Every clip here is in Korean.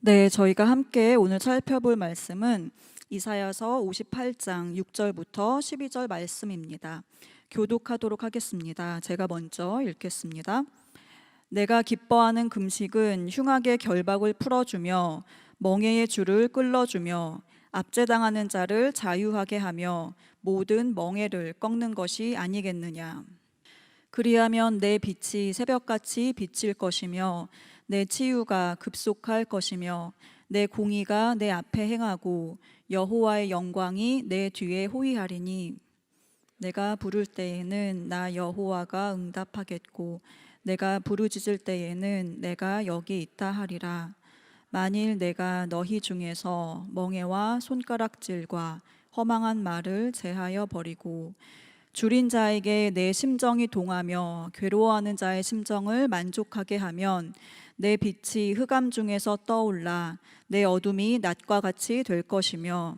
네, 저희가 함께 오늘 살펴볼 말씀은 이사야서 58장 6절부터 12절 말씀입니다. 교독하도록 하겠습니다. 제가 먼저 읽겠습니다. 내가 기뻐하는 금식은 흉악의 결박을 풀어주며 멍에의 줄을 끌어주며 압제당하는 자를 자유하게 하며 모든 멍에를 꺾는 것이 아니겠느냐. 그리하면 내 빛이 새벽같이 비칠 것이며 내 치유가 급속할 것이며 내 공의가 내 앞에 행하고 여호와의 영광이 내 뒤에 호위하리니 내가 부를 때에는 나 여호와가 응답하겠고 내가 부르짖을 때에는 내가 여기 있다 하리라. 만일 내가 너희 중에서 멍에와 손가락질과 허망한 말을 제하여 버리고 줄인 자에게 내 심정이 동하며 괴로워하는 자의 심정을 만족하게 하면 내 빛이 흑암 중에서 떠올라 내 어둠이 낮과 같이 될 것이며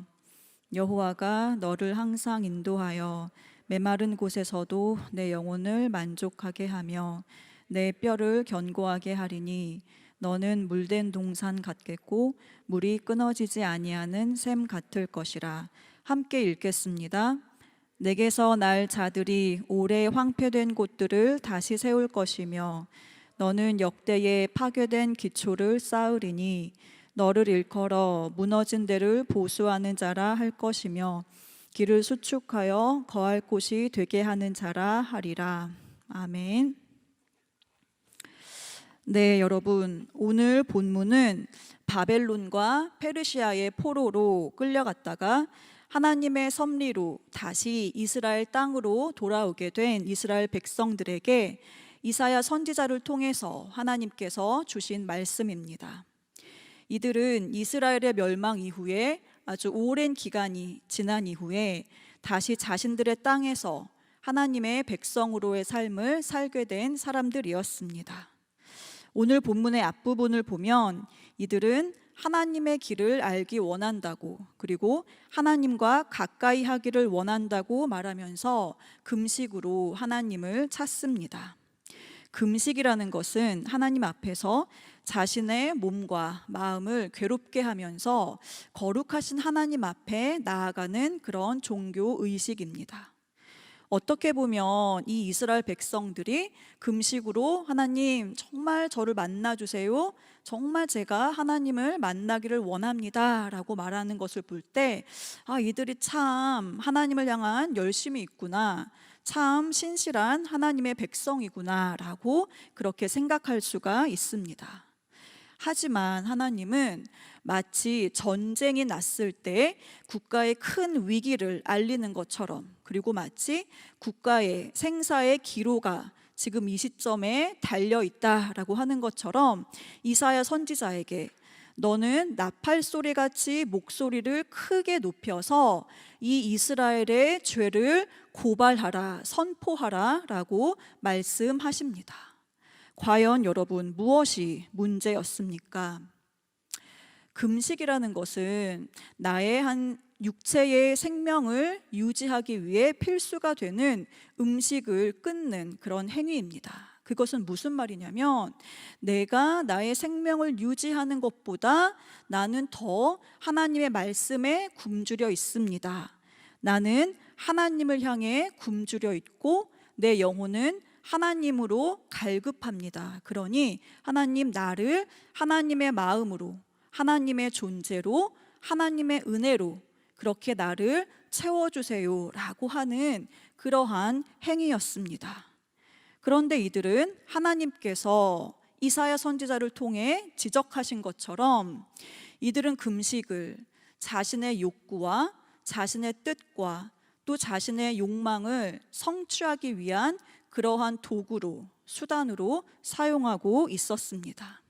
여호와가 너를 항상 인도하여 메마른 곳에서도 내 영혼을 만족하게 하며 내 뼈를 견고하게 하리니 너는 물된 동산 같겠고 물이 끊어지지 아니하는 샘 같을 것이라. 함께 읽겠습니다. 내게서 날 자들이 오래 황폐된 곳들을 다시 세울 것이며 너는 역대에 파괴된 기초를 쌓으리니 너를 일컬어 무너진 데를 보수하는 자라 할 것이며 길을 수축하여 거할 곳이 되게 하는 자라 하리라. 아멘. 네, 여러분, 오늘 본문은 바벨론과 페르시아의 포로로 끌려갔다가 하나님의 섭리로 다시 이스라엘 땅으로 돌아오게 된 이스라엘 백성들에게 이사야 선지자를 통해서 하나님께서 주신 말씀입니다. 이들은 이스라엘의 멸망 이후에 아주 오랜 기간이 지난 이후에 다시 자신들의 땅에서 하나님의 백성으로의 삶을 살게 된 사람들이었습니다. 오늘 본문의 앞부분을 보면 이들은 하나님의 길을 알기 원한다고, 그리고 하나님과 가까이 하기를 원한다고 말하면서 금식으로 하나님을 찾습니다. 금식이라는 것은 하나님 앞에서 자신의 몸과 마음을 괴롭게 하면서 거룩하신 하나님 앞에 나아가는 그런 종교 의식입니다. 어떻게 보면 이 이스라엘 백성들이 금식으로 하나님 정말 저를 만나주세요, 정말 제가 하나님을 만나기를 원합니다 라고 말하는 것을 볼 때 이들이 참 하나님을 향한 열심이 있구나, 참 신실한 하나님의 백성이구나 라고 그렇게 생각할 수가 있습니다. 하지만 하나님은 마치 전쟁이 났을 때 국가의 큰 위기를 알리는 것처럼, 그리고 마치 국가의 생사의 기로가 지금 이 시점에 달려 있다라고 하는 것처럼 이사야 선지자에게 너는 나팔 소리같이 목소리를 크게 높여서 이 이스라엘의 죄를 고발하라, 선포하라 라고 말씀하십니다. 과연 여러분, 무엇이 문제였습니까? 금식이라는 것은 나의 한 육체의 생명을 유지하기 위해 필수가 되는 음식을 끊는 그런 행위입니다. 그것은 무슨 말이냐면 내가 나의 생명을 유지하는 것보다 나는 더 하나님의 말씀에 굶주려 있습니다. 나는 하나님을 향해 굶주려 있고 내 영혼은 하나님으로 갈급합니다. 그러니 하나님, 나를 하나님의 마음으로, 하나님의 존재로, 하나님의 은혜로 그렇게 나를 채워주세요 라고 하는 그러한 행위였습니다. 그런데 이들은 하나님께서 이사야 선지자를 통해 지적하신 것처럼 이들은 금식을 자신의 욕구와 자신의 뜻과 또 자신의 욕망을 성취하기 위한 그러한 도구로, 수단으로 사용하고 있었습니다.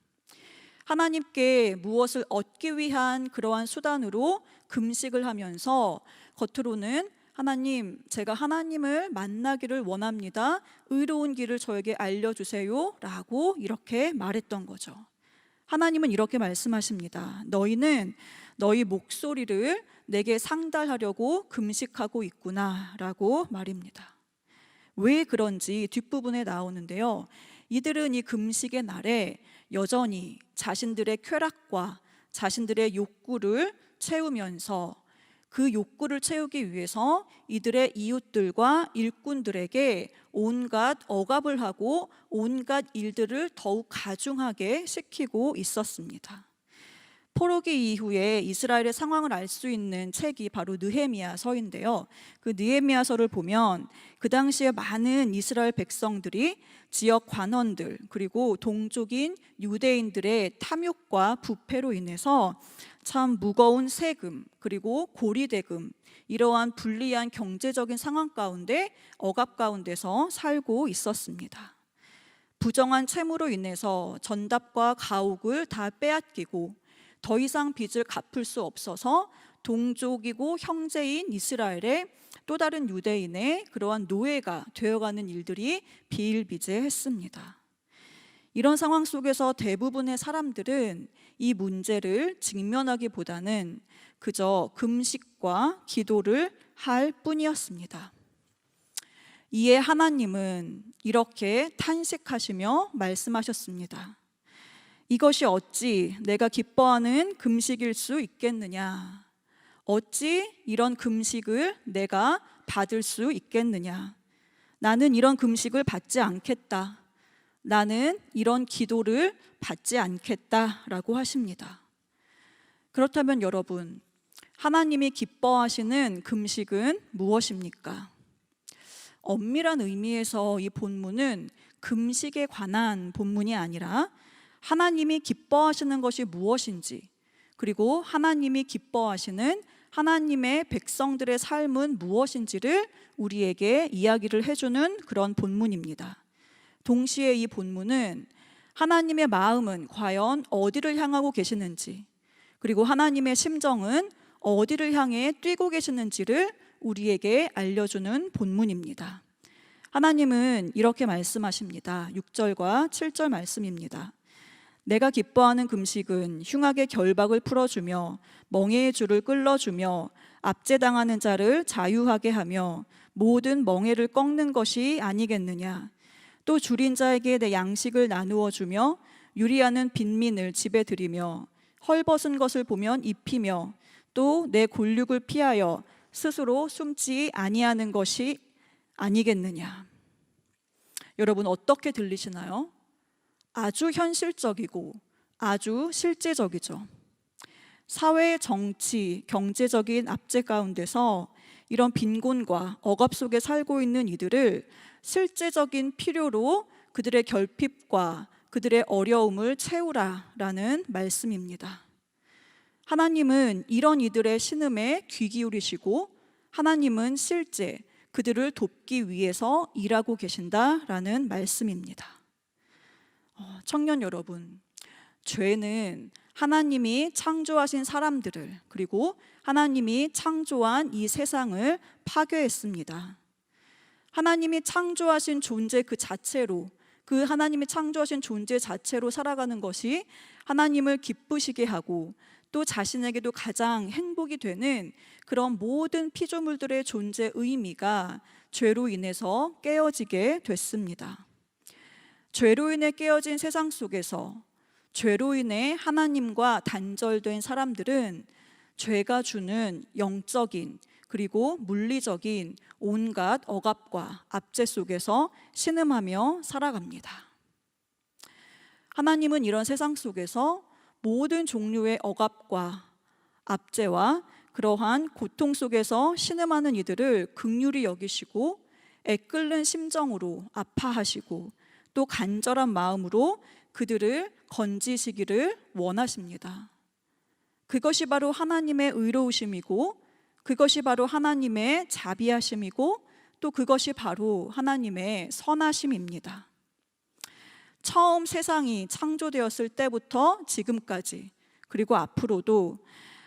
하나님께 무엇을 얻기 위한 그러한 수단으로 금식을 하면서 겉으로는 하나님, 제가 하나님을 만나기를 원합니다, 의로운 길을 저에게 알려주세요 라고 이렇게 말했던 거죠. 하나님은 이렇게 말씀하십니다. 너희는 너희 목소리를 내게 상달하려고 금식하고 있구나 라고 말입니다. 왜 그런지 뒷부분에 나오는데요, 이들은 이 금식의 날에 여전히 자신들의 쾌락과 자신들의 욕구를 채우면서 그 욕구를 채우기 위해서 이들의 이웃들과 일꾼들에게 온갖 억압을 하고 온갖 일들을 더욱 가중하게 시키고 있었습니다. 포로기 이후에 이스라엘의 상황을 알 수 있는 책이 바로 느헤미야서인데요. 그 느헤미야서를 보면 그 당시에 많은 이스라엘 백성들이 지역 관원들 그리고 동족인 유대인들의 탐욕과 부패로 인해서 참 무거운 세금 그리고 고리대금 이러한 불리한 경제적인 상황 가운데 억압 가운데서 살고 있었습니다. 부정한 채무로 인해서 전답과 가옥을 다 빼앗기고 더 이상 빚을 갚을 수 없어서 동족이고 형제인 이스라엘의 또 다른 유대인의 그러한 노예가 되어가는 일들이 비일비재했습니다. 이런 상황 속에서 대부분의 사람들은 이 문제를 직면하기보다는 그저 금식과 기도를 할 뿐이었습니다. 이에 하나님은 이렇게 탄식하시며 말씀하셨습니다. 이것이 어찌 내가 기뻐하는 금식일 수 있겠느냐? 어찌 이런 금식을 내가 받을 수 있겠느냐? 나는 이런 금식을 받지 않겠다. 나는 이런 기도를 받지 않겠다라고 하십니다. 그렇다면 여러분, 하나님이 기뻐하시는 금식은 무엇입니까? 엄밀한 의미에서 이 본문은 금식에 관한 본문이 아니라 하나님이 기뻐하시는 것이 무엇인지, 그리고 하나님이 기뻐하시는 하나님의 백성들의 삶은 무엇인지를 우리에게 이야기를 해주는 그런 본문입니다. 동시에 이 본문은 하나님의 마음은 과연 어디를 향하고 계시는지, 그리고 하나님의 심정은 어디를 향해 뛰고 계시는지를 우리에게 알려주는 본문입니다. 하나님은 이렇게 말씀하십니다. 6절과 7절 말씀입니다. 내가 기뻐하는 금식은 흉악의 결박을 풀어주며 멍에의 줄을 끌어주며 압제당하는 자를 자유하게 하며 모든 멍에를 꺾는 것이 아니겠느냐. 또 줄인 자에게 내 양식을 나누어 주며 유리하는 빈민을 집에 들이며 헐벗은 것을 보면 입히며 또 내 골육을 피하여 스스로 숨지 아니하는 것이 아니겠느냐. 여러분 어떻게 들리시나요? 아주 현실적이고 아주 실제적이죠. 사회, 정치, 경제적인 압제 가운데서 이런 빈곤과 억압 속에 살고 있는 이들을 실제적인 필요로 그들의 결핍과 그들의 어려움을 채우라라는 말씀입니다. 하나님은 이런 이들의 신음에 귀 기울이시고 하나님은 실제 그들을 돕기 위해서 일하고 계신다라는 말씀입니다. 청년 여러분, 죄는 하나님이 창조하신 사람들을 그리고 하나님이 창조한 이 세상을 파괴했습니다. 하나님이 창조하신 존재 그 자체로, 그 하나님이 창조하신 존재 자체로 살아가는 것이 하나님을 기쁘시게 하고 또 자신에게도 가장 행복이 되는 그런 모든 피조물들의 존재 의미가 죄로 인해서 깨어지게 됐습니다. 죄로 인해 깨어진 세상 속에서 죄로 인해 하나님과 단절된 사람들은 죄가 주는 영적인 그리고 물리적인 온갖 억압과 압제 속에서 신음하며 살아갑니다. 하나님은 이런 세상 속에서 모든 종류의 억압과 압제와 그러한 고통 속에서 신음하는 이들을 긍휼히 여기시고 애끓는 심정으로 아파하시고 또 간절한 마음으로 그들을 건지시기를 원하십니다. 그것이 바로 하나님의 의로우심이고 그것이 바로 하나님의 자비하심이고 또 그것이 바로 하나님의 선하심입니다. 처음 세상이 창조되었을 때부터 지금까지 그리고 앞으로도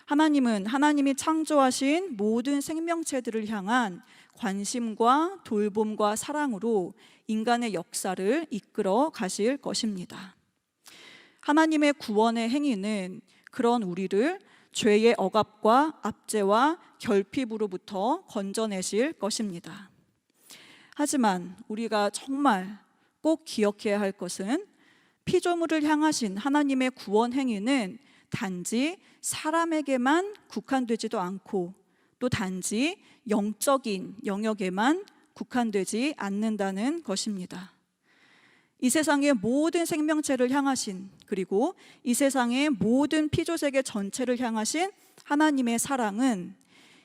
하나님은 하나님이 창조하신 모든 생명체들을 향한 관심과 돌봄과 사랑으로 인간의 역사를 이끌어 가실 것입니다. 하나님의 구원의 행위는 그런 우리를 죄의 억압과 압제와 결핍으로부터 건져내실 것입니다. 하지만 우리가 정말 꼭 기억해야 할 것은 피조물을 향하신 하나님의 구원 행위는 단지 사람에게만 국한되지도 않고 또 단지 영적인 영역에만 국한되지 않는다는 것입니다. 이 세상의 모든 생명체를 향하신, 그리고 이 세상의 모든 피조세계 전체를 향하신 하나님의 사랑은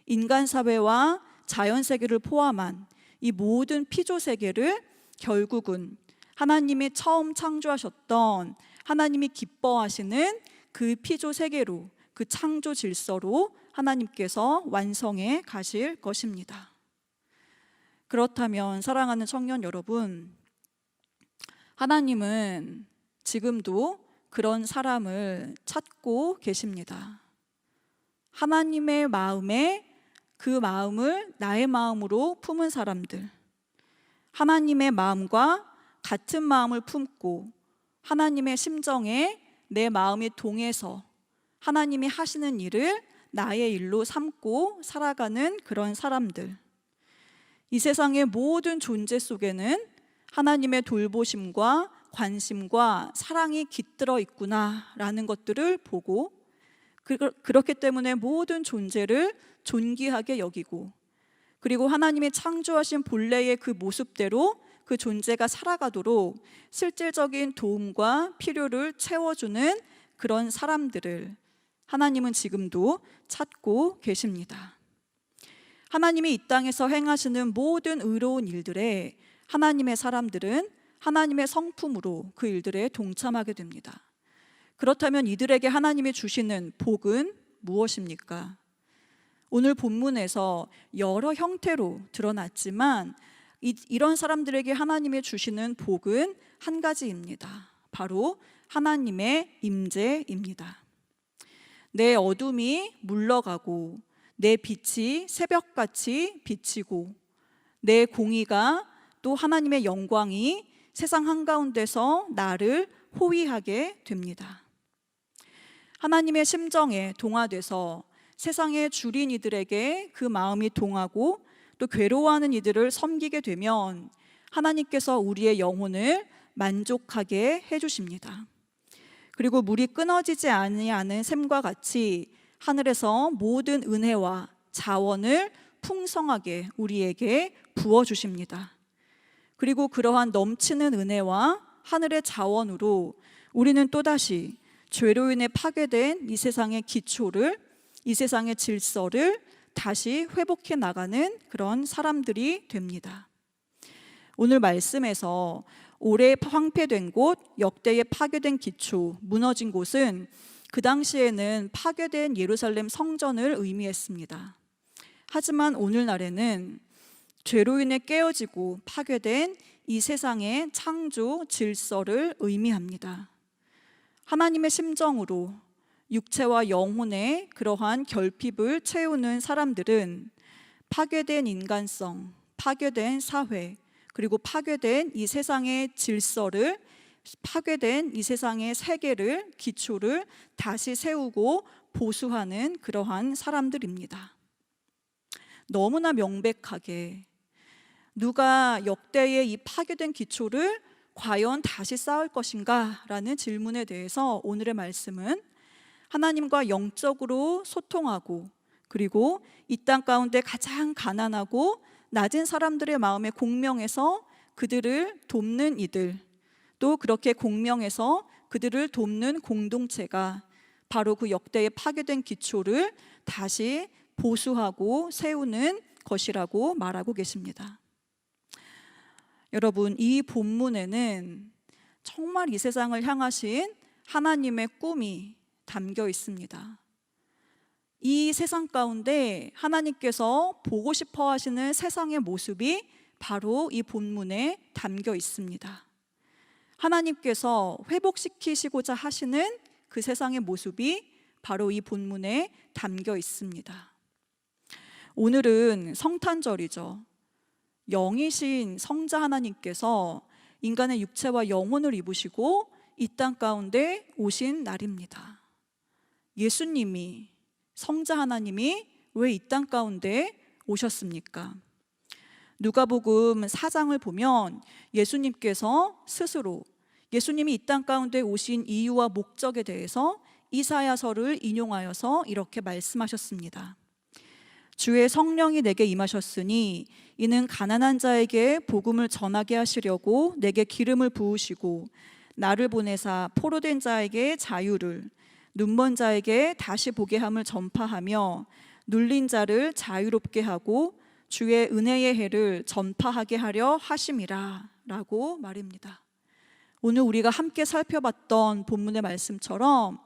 인간 사회와 자연 세계를 포함한 이 모든 피조세계를 결국은 하나님이 처음 창조하셨던, 하나님이 기뻐하시는 그 피조세계로, 그 창조 질서로 하나님께서 완성해 가실 것입니다. 그렇다면 사랑하는 청년 여러분, 하나님은 지금도 그런 사람을 찾고 계십니다. 하나님의 마음에 그 마음을 나의 마음으로 품은 사람들, 하나님의 마음과 같은 마음을 품고 하나님의 심정에 내 마음이 동해서 하나님이 하시는 일을 나의 일로 삼고 살아가는 그런 사람들, 이 세상의 모든 존재 속에는 하나님의 돌보심과 관심과 사랑이 깃들어 있구나라는 것들을 보고, 그렇기 때문에 모든 존재를 존귀하게 여기고, 그리고 하나님이 창조하신 본래의 그 모습대로 그 존재가 살아가도록 실질적인 도움과 필요를 채워주는 그런 사람들을 하나님은 지금도 찾고 계십니다. 하나님이 이 땅에서 행하시는 모든 의로운 일들에 하나님의 사람들은 하나님의 성품으로 그 일들에 동참하게 됩니다. 그렇다면 이들에게 하나님이 주시는 복은 무엇입니까? 오늘 본문에서 여러 형태로 드러났지만 이런 사람들에게 하나님이 주시는 복은 한 가지입니다. 바로 하나님의 임재입니다. 내 어둠이 물러가고 내 빛이 새벽같이 비치고 내 공의가 또 하나님의 영광이 세상 한가운데서 나를 호위하게 됩니다. 하나님의 심정에 동화돼서 세상의 주린 이들에게 그 마음이 동하고 또 괴로워하는 이들을 섬기게 되면 하나님께서 우리의 영혼을 만족하게 해주십니다. 그리고 물이 끊어지지 아니하는 샘과 같이 하늘에서 모든 은혜와 자원을 풍성하게 우리에게 부어주십니다. 그리고 그러한 넘치는 은혜와 하늘의 자원으로 우리는 또다시 죄로 인해 파괴된 이 세상의 기초를, 이 세상의 질서를 다시 회복해 나가는 그런 사람들이 됩니다. 오늘 말씀에서 오래 황폐된 곳, 역대에 파괴된 기초, 무너진 곳은 그 당시에는 파괴된 예루살렘 성전을 의미했습니다. 하지만 오늘날에는 죄로 인해 깨어지고 파괴된 이 세상의 창조 질서를 의미합니다. 하나님의 심정으로 육체와 영혼의 그러한 결핍을 채우는 사람들은 파괴된 인간성, 파괴된 사회, 그리고 파괴된 이 세상의 질서를, 파괴된 이 세상의 세계를, 기초를 다시 세우고 보수하는 그러한 사람들입니다. 너무나 명백하게 누가 역대의 이 파괴된 기초를 과연 다시 쌓을 것인가? 라는 질문에 대해서 오늘의 말씀은 하나님과 영적으로 소통하고, 그리고 이 땅 가운데 가장 가난하고 낮은 사람들의 마음에 공명해서 그들을 돕는 이들, 또 그렇게 공명해서 그들을 돕는 공동체가 바로 그 역대의 파괴된 기초를 다시 보수하고 세우는 것이라고 말하고 계십니다. 여러분, 이 본문에는 정말 이 세상을 향하신 하나님의 꿈이 담겨 있습니다. 이 세상 가운데 하나님께서 보고 싶어 하시는 세상의 모습이 바로 이 본문에 담겨 있습니다. 하나님께서 회복시키시고자 하시는 그 세상의 모습이 바로 이 본문에 담겨 있습니다. 오늘은 성탄절이죠. 영이신 성자 하나님께서 인간의 육체와 영혼을 입으시고 이 땅 가운데 오신 날입니다. 예수님이, 성자 하나님이 왜 이 땅 가운데 오셨습니까? 누가복음 4장을 보면 예수님께서 스스로 예수님이 이 땅 가운데 오신 이유와 목적에 대해서 이사야서를 인용하여서 이렇게 말씀하셨습니다. 주의 성령이 내게 임하셨으니 이는 가난한 자에게 복음을 전하게 하시려고 내게 기름을 부으시고 나를 보내사 포로된 자에게 자유를, 눈먼 자에게 다시 보게 함을 전파하며 눌린 자를 자유롭게 하고 주의 은혜의 해를 전파하게 하려 하심이라 라고 말입니다. 오늘 우리가 함께 살펴봤던 본문의 말씀처럼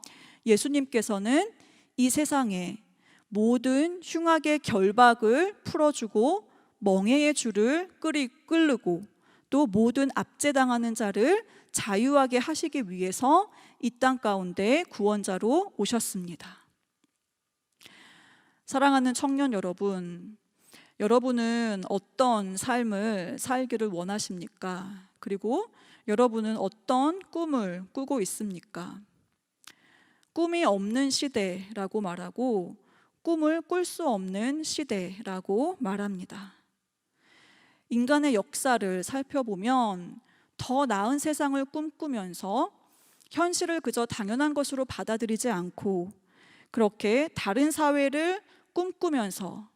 예수님께서는 이 세상에 모든 흉악의 결박을 풀어주고 멍에의 줄을 끌고 또 모든 압제당하는 자를 자유하게 하시기 위해서 이 땅 가운데 구원자로 오셨습니다. 사랑하는 청년 여러분, 여러분은 어떤 삶을 살기를 원하십니까? 그리고 여러분은 어떤 꿈을 꾸고 있습니까? 꿈이 없는 시대라고 말하고 꿈을 꿀 수 없는 시대라고 말합니다. 인간의 역사를 살펴보면 더 나은 세상을 꿈꾸면서 현실을 그저 당연한 것으로 받아들이지 않고 그렇게 다른 사회를 꿈꾸면서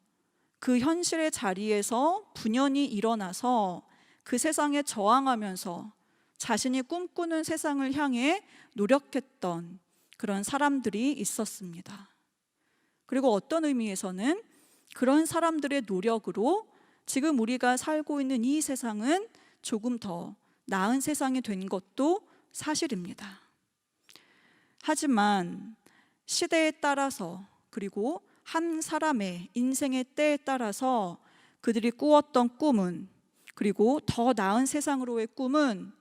그 현실의 자리에서 분연히 일어나서 그 세상에 저항하면서 자신이 꿈꾸는 세상을 향해 노력했던 그런 사람들이 있었습니다. 그리고 어떤 의미에서는 그런 사람들의 노력으로 지금 우리가 살고 있는 이 세상은 조금 더 나은 세상이 된 것도 사실입니다. 하지만 시대에 따라서 그리고 한 사람의 인생의 때에 따라서 그들이 꾸었던 꿈은 그리고 더 나은 세상으로의 꿈은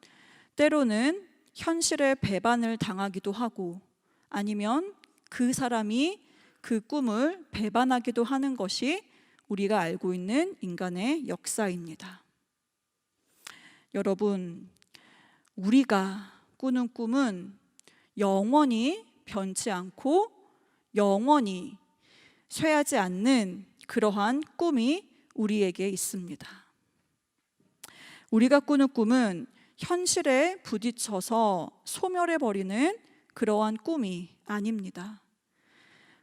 때로는 현실의 배반을 당하기도 하고 아니면 그 사람이 그 꿈을 배반하기도 하는 것이 우리가 알고 있는 인간의 역사입니다. 여러분, 우리가 꾸는 꿈은 영원히 변치 않고 영원히 쇠하지 않는 그러한 꿈이 우리에게 있습니다. 우리가 꾸는 꿈은 현실에 부딪혀서 소멸해버리는 그러한 꿈이 아닙니다.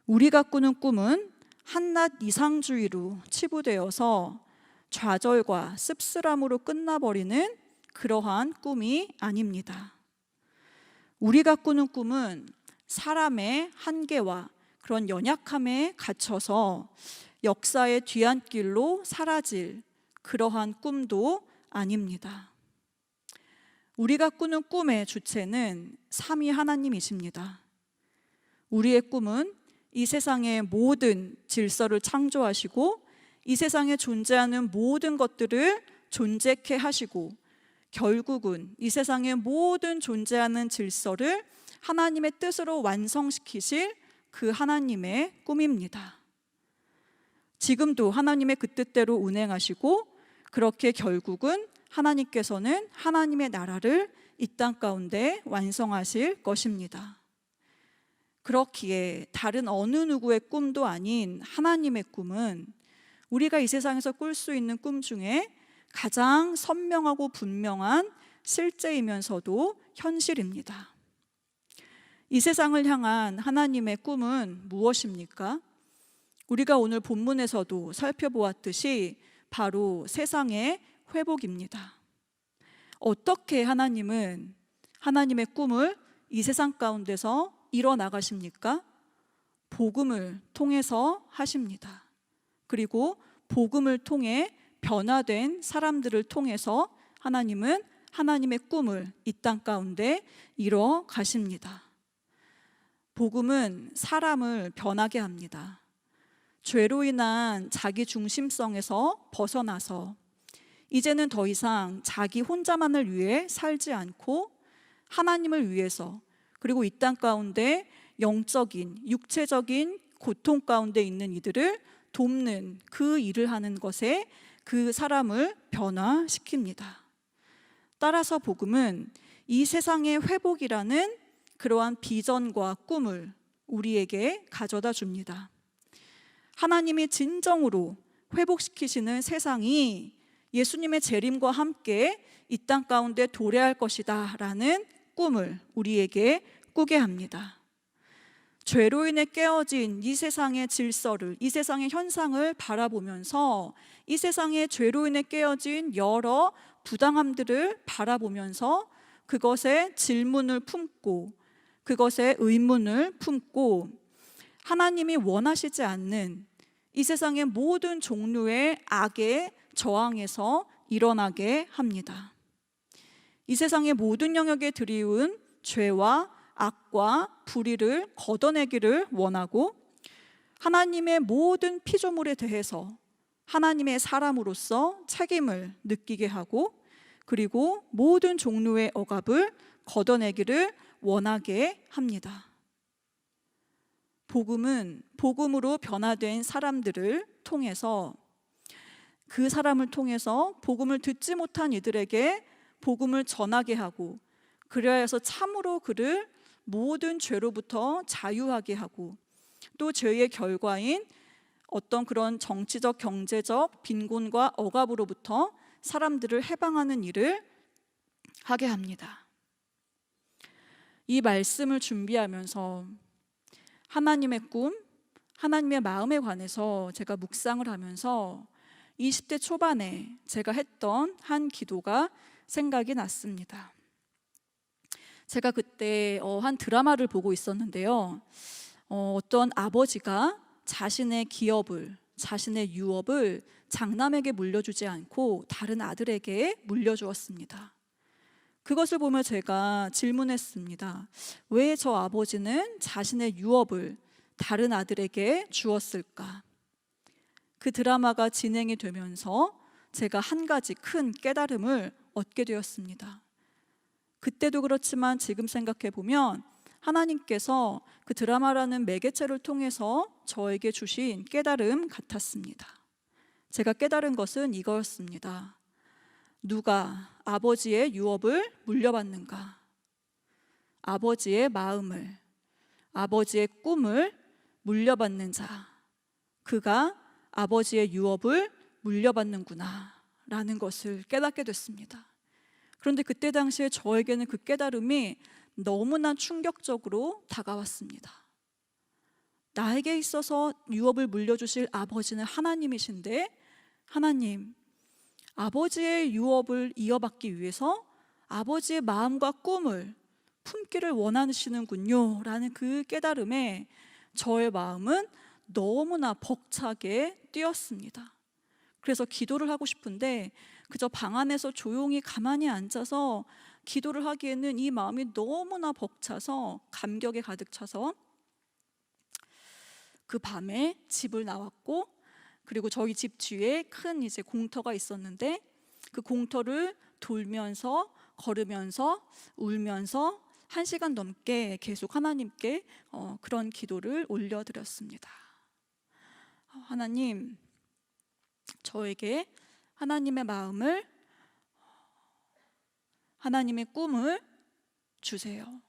우리가 꾸는 꿈은 한낱 이상주의로 치부되어서 좌절과 씁쓸함으로 끝나버리는 그러한 꿈이 아닙니다. 우리가 꾸는 꿈은 사람의 한계와 그런 연약함에 갇혀서 역사의 뒤안길로 사라질 그러한 꿈도 아닙니다. 우리가 꾸는 꿈의 주체는 삼위 하나님이십니다. 우리의 꿈은 이 세상의 모든 질서를 창조하시고 이 세상에 존재하는 모든 것들을 존재케 하시고 결국은 이 세상의 모든 존재하는 질서를 하나님의 뜻으로 완성시키실 그 하나님의 꿈입니다. 지금도 하나님의 그 뜻대로 운행하시고 그렇게 결국은 하나님께서는 하나님의 나라를 이 땅 가운데 완성하실 것입니다. 그렇기에 다른 어느 누구의 꿈도 아닌 하나님의 꿈은 우리가 이 세상에서 꿀 수 있는 꿈 중에 가장 선명하고 분명한 실제이면서도 현실입니다. 이 세상을 향한 하나님의 꿈은 무엇입니까? 우리가 오늘 본문에서도 살펴보았듯이 바로 세상의 회복입니다. 어떻게 하나님은 하나님의 꿈을 이 세상 가운데서 이뤄나가십니까? 복음을 통해서 하십니다. 그리고 복음을 통해 변화된 사람들을 통해서 하나님은 하나님의 꿈을 이 땅 가운데 이뤄 가십니다. 복음은 사람을 변하게 합니다. 죄로 인한 자기 중심성에서 벗어나서 이제는 더 이상 자기 혼자만을 위해 살지 않고 하나님을 위해서 그리고 이 땅 가운데 영적인, 육체적인 고통 가운데 있는 이들을 돕는 그 일을 하는 것에 그 사람을 변화시킵니다. 따라서 복음은 이 세상의 회복이라는 그러한 비전과 꿈을 우리에게 가져다 줍니다. 하나님이 진정으로 회복시키시는 세상이 예수님의 재림과 함께 이 땅 가운데 도래할 것이다 라는 꿈을 우리에게 꾸게 합니다. 죄로 인해 깨어진 이 세상의 질서를, 이 세상의 현상을 바라보면서 이 세상의 죄로 인해 깨어진 여러 부당함들을 바라보면서 그것에 질문을 품고 그것에 의문을 품고 하나님이 원하시지 않는 이 세상의 모든 종류의 악에 저항해서 일어나게 합니다. 이 세상의 모든 영역에 들이운 죄와 악과 불의를 걷어내기를 원하고 하나님의 모든 피조물에 대해서 하나님의 사람으로서 책임을 느끼게 하고 그리고 모든 종류의 억압을 걷어내기를 원하게 합니다. 복음은 복음으로 변화된 사람들을 통해서 그 사람을 통해서 복음을 듣지 못한 이들에게 복음을 전하게 하고 그래야 해서 참으로 그를 모든 죄로부터 자유하게 하고 또 죄의 결과인 어떤 그런 정치적, 경제적 빈곤과 억압으로부터 사람들을 해방하는 일을 하게 합니다. 이 말씀을 준비하면서 하나님의 꿈, 하나님의 마음에 관해서 제가 묵상을 하면서 20대 초반에 제가 했던 한 기도가 생각이 났습니다. 제가 그때 한 드라마를 보고 있었는데요. 어떤 아버지가 자신의 기업을, 자신의 유업을 장남에게 물려주지 않고 다른 아들에게 물려주었습니다. 그것을 보며 제가 질문했습니다. 왜 저 아버지는 자신의 유업을 다른 아들에게 주었을까? 그 드라마가 진행이 되면서 제가 한 가지 큰 깨달음을 얻게 되었습니다. 그때도 그렇지만 지금 생각해 보면 하나님께서 그 드라마라는 매개체를 통해서 저에게 주신 깨달음 같았습니다. 제가 깨달은 것은 이거였습니다. 누가 아버지의 유업을 물려받는가? 아버지의 마음을, 아버지의 꿈을 물려받는 자, 그가 아버지의 유업을 물려받는구나 라는 것을 깨닫게 됐습니다. 그런데 그때 당시에 저에게는 그 깨달음이 너무나 충격적으로 다가왔습니다. 나에게 있어서 유업을 물려주실 아버지는 하나님이신데 하나님, 아버지의 유업을 이어받기 위해서 아버지의 마음과 꿈을 품기를 원하시는군요 라는 그 깨달음에 저의 마음은 너무나 벅차게 뛰었습니다. 그래서 기도를 하고 싶은데 그저 방 안에서 조용히 가만히 앉아서 기도를 하기에는 이 마음이 너무나 벅차서 감격에 가득 차서 그 밤에 집을 나왔고 그리고 저희 집 뒤에 큰 이제 공터가 있었는데 그 공터를 돌면서 걸으면서 울면서 1시간 넘게 계속 하나님께 그런 기도를 올려드렸습니다. 하나님, 저에게 하나님의 마음을, 하나님의 꿈을 주세요.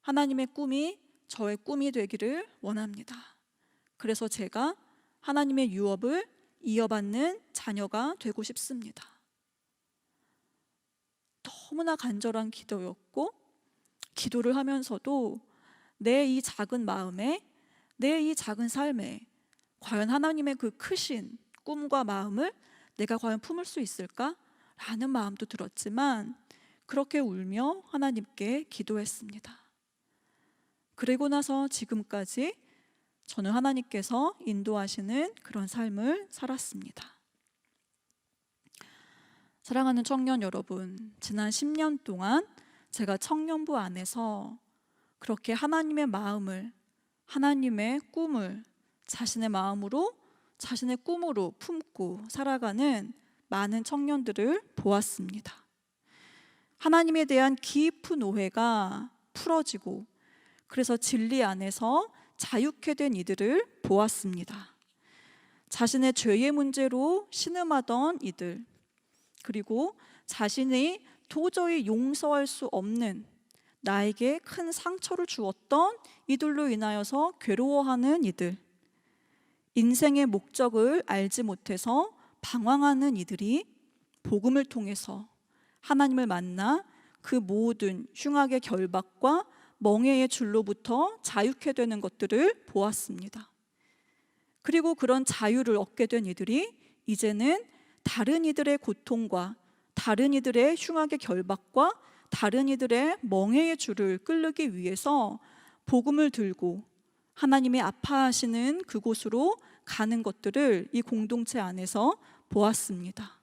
하나님의 꿈이 저의 꿈이 되기를 원합니다. 그래서 제가 하나님의 유업을 이어받는 자녀가 되고 싶습니다. 너무나 간절한 기도였고 기도를 하면서도 내 이 작은 마음에, 내 이 작은 삶에 과연 하나님의 그 크신 꿈과 마음을 내가 과연 품을 수 있을까? 라는 마음도 들었지만 그렇게 울며 하나님께 기도했습니다. 그리고 나서 지금까지 저는 하나님께서 인도하시는 그런 삶을 살았습니다. 사랑하는 청년 여러분, 지난 10년 동안 제가 청년부 안에서 그렇게 하나님의 마음을, 하나님의 꿈을 자신의 마음으로, 자신의 꿈으로 품고 살아가는 많은 청년들을 보았습니다. 하나님에 대한 깊은 오해가 풀어지고 그래서 진리 안에서 자유케 된 이들을 보았습니다. 자신의 죄의 문제로 신음하던 이들, 그리고 자신이 도저히 용서할 수 없는 나에게 큰 상처를 주었던 이들로 인하여서 괴로워하는 이들, 인생의 목적을 알지 못해서 방황하는 이들이 복음을 통해서 하나님을 만나 그 모든 흉악의 결박과 멍에의 줄로부터 자유케 되는 것들을 보았습니다. 그리고 그런 자유를 얻게 된 이들이 이제는 다른 이들의 고통과 다른 이들의 흉악의 결박과 다른 이들의 멍에의 줄을 끌기 위해서 복음을 들고 하나님이 아파하시는 그곳으로 가는 것들을 이 공동체 안에서 보았습니다.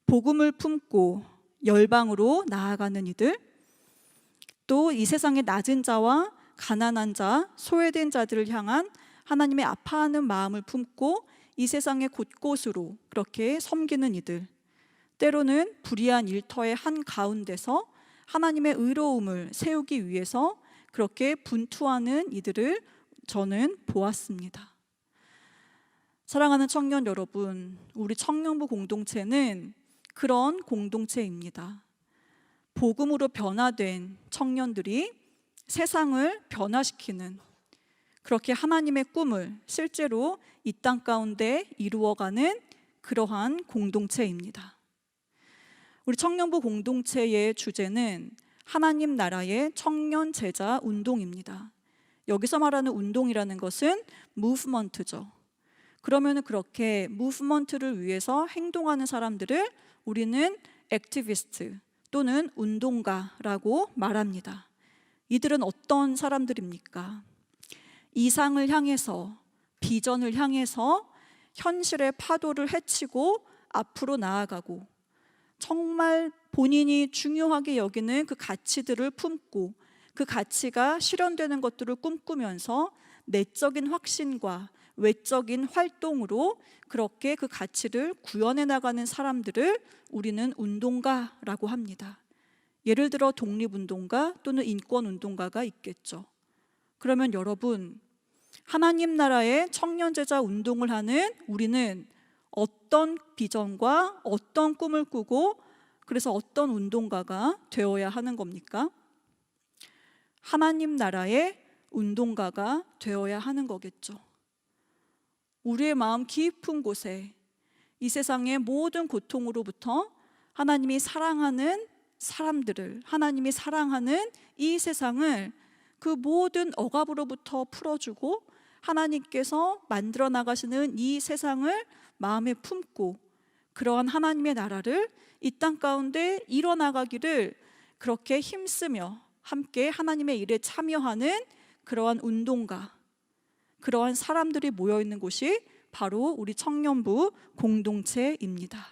복음을 품고 열방으로 나아가는 이들, 또 이 세상의 낮은 자와 가난한 자, 소외된 자들을 향한 하나님의 아파하는 마음을 품고 이 세상의 곳곳으로 그렇게 섬기는 이들, 때로는 불의한 일터의 한가운데서 하나님의 의로움을 세우기 위해서 그렇게 분투하는 이들을 저는 보았습니다. 사랑하는 청년 여러분, 우리 청년부 공동체는 그런 공동체입니다. 복음으로 변화된 청년들이 세상을 변화시키는, 그렇게 하나님의 꿈을 실제로 이 땅 가운데 이루어가는 그러한 공동체입니다. 우리 청년부 공동체의 주제는 하나님 나라의 청년 제자 운동입니다. 여기서 말하는 운동이라는 것은 무브먼트죠. 그러면 그렇게 무브먼트를 위해서 행동하는 사람들을 우리는 액티비스트 또는 운동가라고 말합니다. 이들은 어떤 사람들입니까? 이상을 향해서, 비전을 향해서 현실의 파도를 헤치고 앞으로 나아가고 정말 본인이 중요하게 여기는 그 가치들을 품고 그 가치가 실현되는 것들을 꿈꾸면서 내적인 확신과 외적인 활동으로 그렇게 그 가치를 구현해 나가는 사람들을 우리는 운동가라고 합니다. 예를 들어 독립운동가 또는 인권운동가가 있겠죠. 그러면 여러분, 하나님 나라의 청년제자 운동을 하는 우리는 어떤 비전과 어떤 꿈을 꾸고 그래서 어떤 운동가가 되어야 하는 겁니까? 하나님 나라의 운동가가 되어야 하는 거겠죠. 우리의 마음 깊은 곳에 이 세상의 모든 고통으로부터 하나님이 사랑하는 사람들을, 하나님이 사랑하는 이 세상을 그 모든 억압으로부터 풀어주고 하나님께서 만들어 나가시는 이 세상을 마음에 품고 그러한 하나님의 나라를 이 땅 가운데 이뤄나가기를 그렇게 힘쓰며 함께 하나님의 일에 참여하는 그러한 운동가, 그러한 사람들이 모여있는 곳이 바로 우리 청년부 공동체입니다.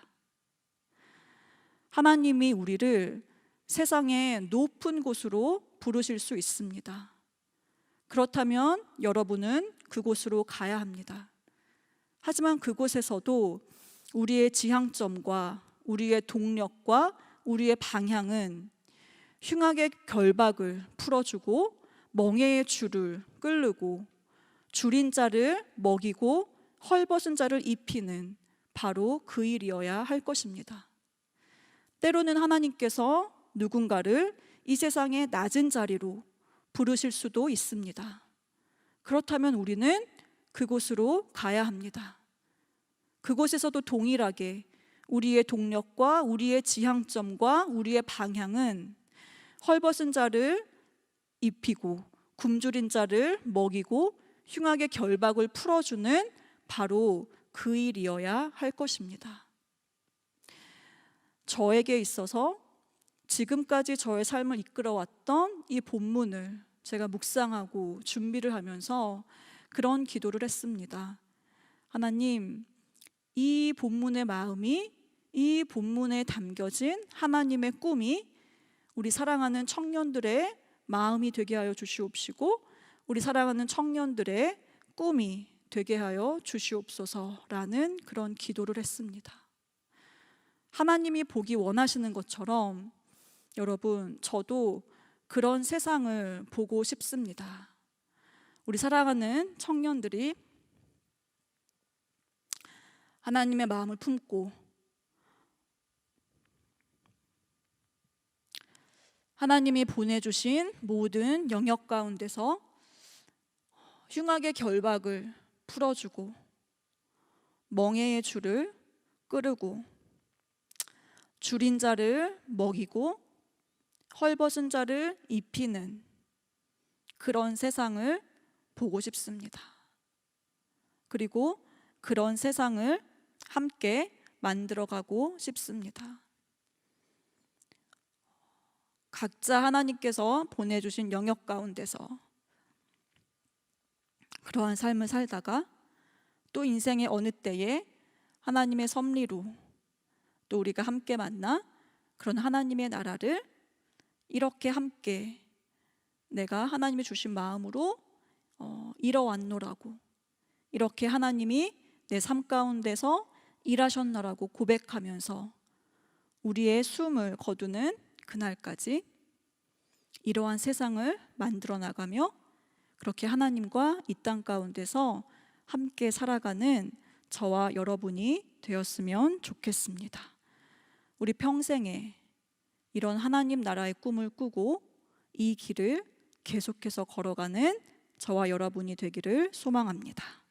하나님이 우리를 세상의 높은 곳으로 부르실 수 있습니다. 그렇다면 여러분은 그곳으로 가야 합니다. 하지만 그곳에서도 우리의 지향점과 우리의 동력과 우리의 방향은 흉악의 결박을 풀어주고 멍에의 줄을 끌고 줄인 자를 먹이고 헐벗은 자를 입히는 바로 그 일이어야 할 것입니다. 때로는 하나님께서 누군가를 이 세상의 낮은 자리로 부르실 수도 있습니다. 그렇다면 우리는 그곳으로 가야 합니다. 그곳에서도 동일하게 우리의 동력과 우리의 지향점과 우리의 방향은 헐벗은 자를 입히고 굶주린 자를 먹이고 흉악의 결박을 풀어주는 바로 그 일이어야 할 것입니다. 저에게 있어서 지금까지 저의 삶을 이끌어왔던 이 본문을 제가 묵상하고 준비를 하면서 그런 기도를 했습니다. 하나님, 이 본문의 마음이, 이 본문에 담겨진 하나님의 꿈이 우리 사랑하는 청년들의 마음이 되게 하여 주시옵시고 우리 사랑하는 청년들의 꿈이 되게 하여 주시옵소서라는 그런 기도를 했습니다. 하나님이 보기 원하시는 것처럼 여러분, 저도 그런 세상을 보고 싶습니다. 우리 사랑하는 청년들이 하나님의 마음을 품고 하나님이 보내주신 모든 영역 가운데서 흉악의 결박을 풀어주고 멍에의 줄을 끄르고 줄인 자를 먹이고 헐벗은 자를 입히는 그런 세상을 보고 싶습니다. 그리고 그런 세상을 함께 만들어가고 싶습니다. 각자 하나님께서 보내주신 영역 가운데서 그러한 삶을 살다가 또 인생의 어느 때에 하나님의 섭리로 또 우리가 함께 만나 그런 하나님의 나라를 이렇게 함께 내가 하나님이 주신 마음으로 이뤄왔노라고, 이렇게 하나님이 내 삶 가운데서 일하셨노라고 고백하면서 우리의 숨을 거두는 그날까지 이러한 세상을 만들어 나가며 그렇게 하나님과 이 땅 가운데서 함께 살아가는 저와 여러분이 되었으면 좋겠습니다. 우리 평생에 이런 하나님 나라의 꿈을 꾸고 이 길을 계속해서 걸어가는 저와 여러분이 되기를 소망합니다.